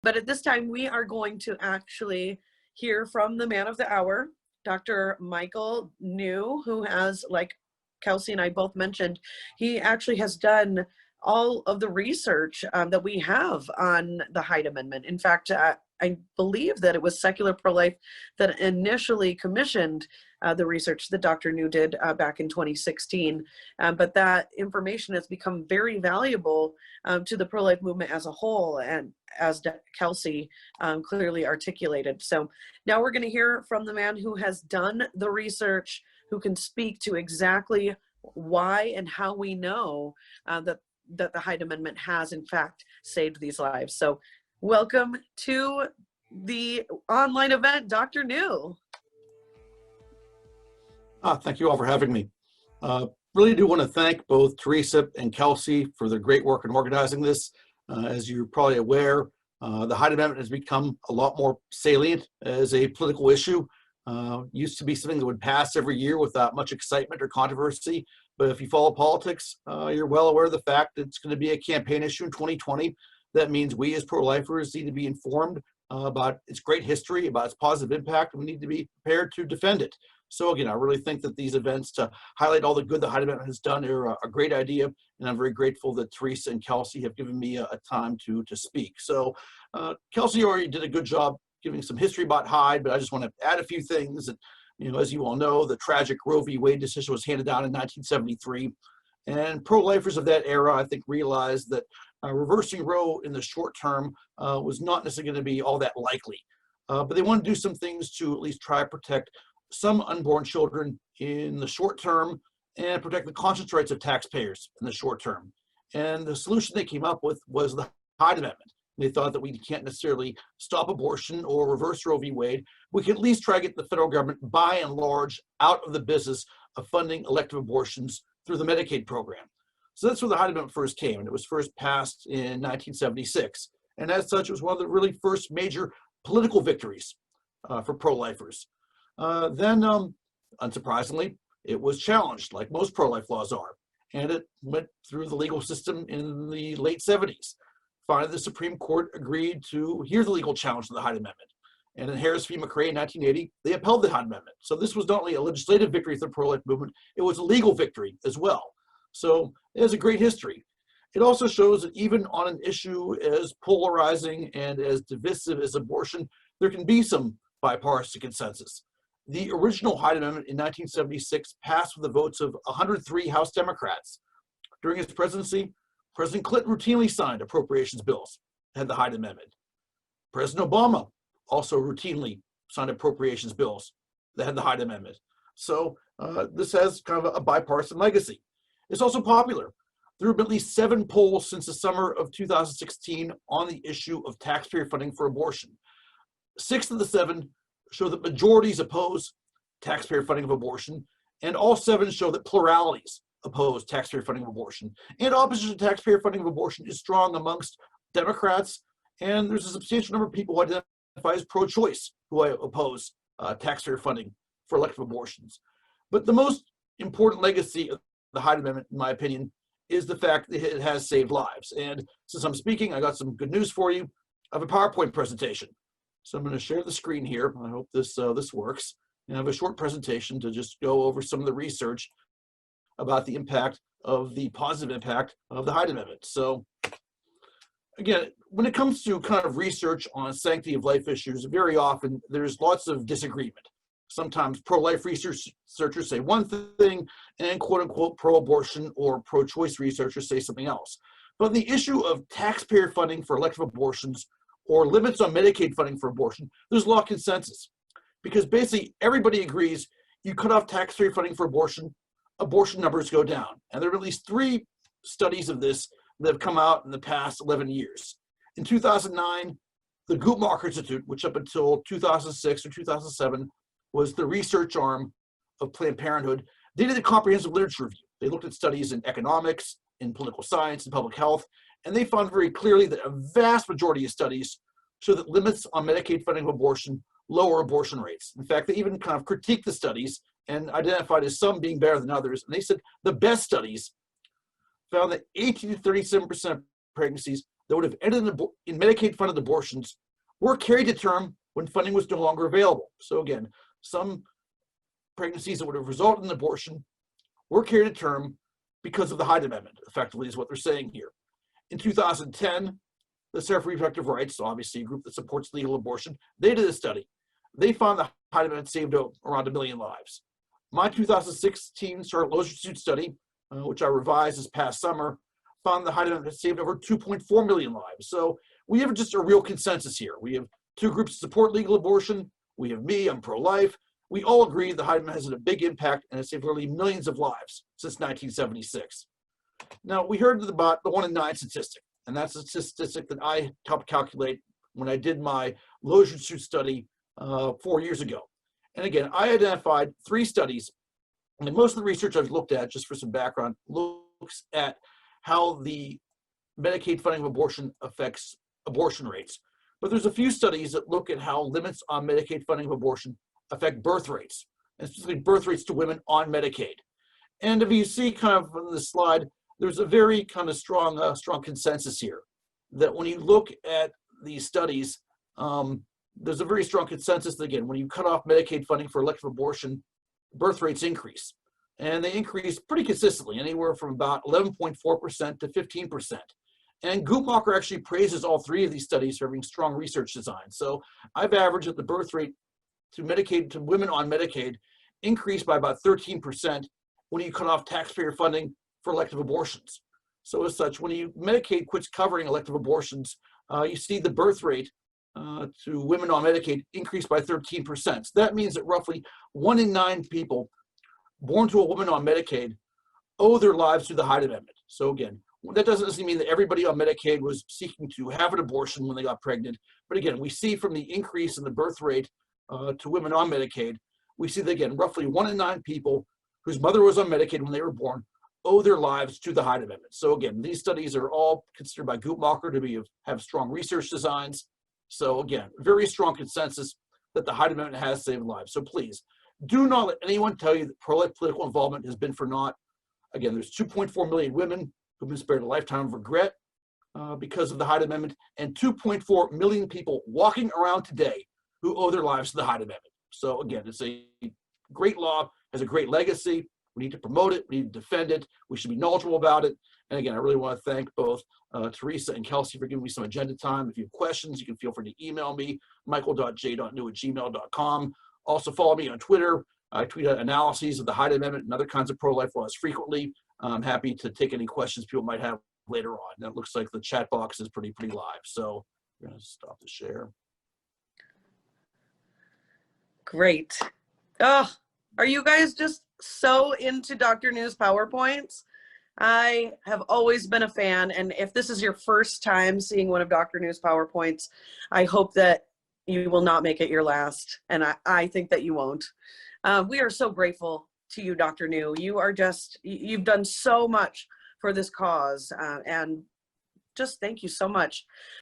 But at this time, we are going to actually hear from the man of the hour, Dr. Michael New, who has, like Kelsey and I both mentioned, he actually has done all of the research that we have on the Hyde Amendment. In fact, I believe that it was Secular Pro-Life that initially commissioned the research that Dr. New did back in 2016. But that information has become very valuable to the pro-life movement as a whole, and as Kelsey clearly articulated. So now we're going to hear from the man who has done the research, who can speak to exactly why and how we know that the Hyde Amendment has in fact saved these lives. So welcome to the online event, Dr. New. Thank you all for having me. Really do want to thank both Teresa and Kelsey for their great work in organizing this. As you're probably aware, the Hyde Amendment has become a lot more salient as a political issue. Used to be something that would pass every year without much excitement or controversy. But if you follow politics, you're well aware of the fact that it's going to be a campaign issue in 2020. That means we as pro-lifers need to be informed about its great history, about its positive impact, and we need to be prepared to defend it. So again, I really think that these events to highlight all the good the Hyde Amendment has done are a great idea, and I'm very grateful that Teresa and Kelsey have given me a time to speak. So Kelsey already did a good job giving some history about Hyde, but I just want to add a few things. That, you know, as you all know, the tragic Roe v. Wade decision was handed down in 1973, and pro-lifers of that era, I think, realized that reversing Roe in the short term was not necessarily going to be all that likely. But they want to do some things to at least try to protect some unborn children in the short term and protect the conscience rights of taxpayers in the short term. And the solution they came up with was the Hyde Amendment. They thought that we can't necessarily stop abortion or reverse Roe v. Wade. We can at least try to get the federal government, by and large, out of the business of funding elective abortions through the Medicaid program. So that's where the Hyde Amendment first came, and it was first passed in 1976. And as such, it was one of the really first major political victories for pro-lifers. Then, unsurprisingly, it was challenged, like most pro-life laws are, and it went through the legal system in the late 70s. Finally, the Supreme Court agreed to hear the legal challenge to the Hyde Amendment. And in Harris v. McRae in 1980, they upheld the Hyde Amendment. So this was not only a legislative victory for the pro-life movement, it was a legal victory as well. So it has a great history. It also shows that even on an issue as polarizing and as divisive as abortion, there can be some bipartisan consensus. The original Hyde Amendment in 1976 passed with the votes of 103 House Democrats. During his presidency, President Clinton routinely signed appropriations bills that had the Hyde Amendment. President Obama also routinely signed appropriations bills that had the Hyde Amendment. So this has kind of a bipartisan legacy. It's also popular. There have been at least 7 polls since the summer of 2016 on the issue of taxpayer funding for abortion. 6 of the 7 show that majorities oppose taxpayer funding of abortion, and all 7 show that pluralities oppose taxpayer funding of abortion. And opposition to taxpayer funding of abortion is strong amongst Democrats, and there's a substantial number of people who identify as pro-choice who oppose taxpayer funding for elective abortions. But the most important legacy of the Hyde Amendment, in my opinion, is the fact that it has saved lives. And since I'm speaking, I got some good news for you. I have a PowerPoint presentation. So I'm going to share the screen here. I hope this works. And I have a short presentation to just go over some of the research about the impact of the positive impact of the Hyde Amendment. So again, when it comes to kind of research on sanctity of life issues, very often there's lots of disagreement. Sometimes pro-life researchers say one thing, and quote-unquote pro-abortion or pro-choice researchers say something else. But on the issue of taxpayer funding for elective abortions or limits on Medicaid funding for abortion, there's a lot of consensus. Because basically everybody agrees you cut off taxpayer funding for abortion, abortion numbers go down. And there are at least 3 studies of this that have come out in the past 11 years. In 2009, the Guttmacher Institute, which up until 2006 or 2007 was the research arm of Planned Parenthood, they did a comprehensive literature review. They looked at studies in economics, in political science, and public health, and they found very clearly that a vast majority of studies show that limits on Medicaid funding of abortion lower abortion rates. In fact, they even kind of critiqued the studies and identified as some being better than others. And they said the best studies found that 18 to 37% of pregnancies that would have ended in Medicaid-funded abortions were carried to term when funding was no longer available. So again, some pregnancies that would have resulted in abortion were carried to term because of the Hyde Amendment, effectively is what they're saying here. In 2010, the Center for Reproductive Rights, obviously a group that supports legal abortion, they did a study. They found the Hyde Amendment saved around 1 million lives. My 2016 Charlotte Lozier Institute study, which I revised this past summer, found the Hyde Amendment saved over 2.4 million lives. So we have just a real consensus here. We have two groups that support legal abortion. We have me, I'm pro-life. We all agree the Hyde Amendment has had a big impact and has saved literally millions of lives since 1976. Now, we heard about the 1 in 9 statistic, and that's a statistic that I helped calculate when I did my Lozier Institute study 4 years ago. And again, I identified 3 studies, and most of the research I've looked at, just for some background, looks at how the Medicaid funding of abortion affects abortion rates. But there's a few studies that look at how limits on Medicaid funding of abortion affect birth rates, and specifically birth rates to women on Medicaid. And if you see kind of on the slide, there's a very kind of strong consensus here that when you look at these studies, there's a very strong consensus that, again, when you cut off Medicaid funding for elective abortion, birth rates increase. And they increase pretty consistently, anywhere from about 11.4% to 15%. And Guttmacher actually praises all 3 of these studies for having strong research design. So I've averaged that the birth rate to Medicaid, to women on Medicaid, increased by about 13% when you cut off taxpayer funding for elective abortions. So as such, when Medicaid quits covering elective abortions, you see the birth rate to women on Medicaid increase by 13%. So that means that roughly 1 in 9 people born to a woman on Medicaid owe their lives to the Hyde Amendment. So again, that doesn't necessarily mean that everybody on Medicaid was seeking to have an abortion when they got pregnant. But again, we see from the increase in the birth rate to women on Medicaid, we see that, again, roughly 1 in 9 people whose mother was on Medicaid when they were born owe their lives to the Hyde Amendment. So again, these studies are all considered by Guttmacher to have strong research designs. So again, very strong consensus that the Hyde Amendment has saved lives. So please, do not let anyone tell you that pro-life political involvement has been for naught. Again, there's 2.4 million women who've been spared a lifetime of regret because of the Hyde Amendment, and 2.4 million people walking around today who owe their lives to the Hyde Amendment. So again, it's a great law, has a great legacy. We need to promote it, we need to defend it, we should be knowledgeable about it. And again, I really want to thank both Teresa and Kelsey for giving me some agenda time. If you have questions, you can feel free to email me, michael.j.new@gmail.com. Also follow me on Twitter. I tweet out analyses of the Hyde Amendment and other kinds of pro-life laws frequently. I'm happy to take any questions people might have later on. And it looks like the chat box is pretty live. So we're going to stop the share. Great. Oh, are you guys just so into Dr. New's PowerPoints? I have always been a fan, and if this is your first time seeing one of Dr. New's PowerPoints, I hope that you will not make it your last, and I think that you won't. We are so grateful to you, Dr. New. You are just, you've done so much for this cause, and just thank you so much.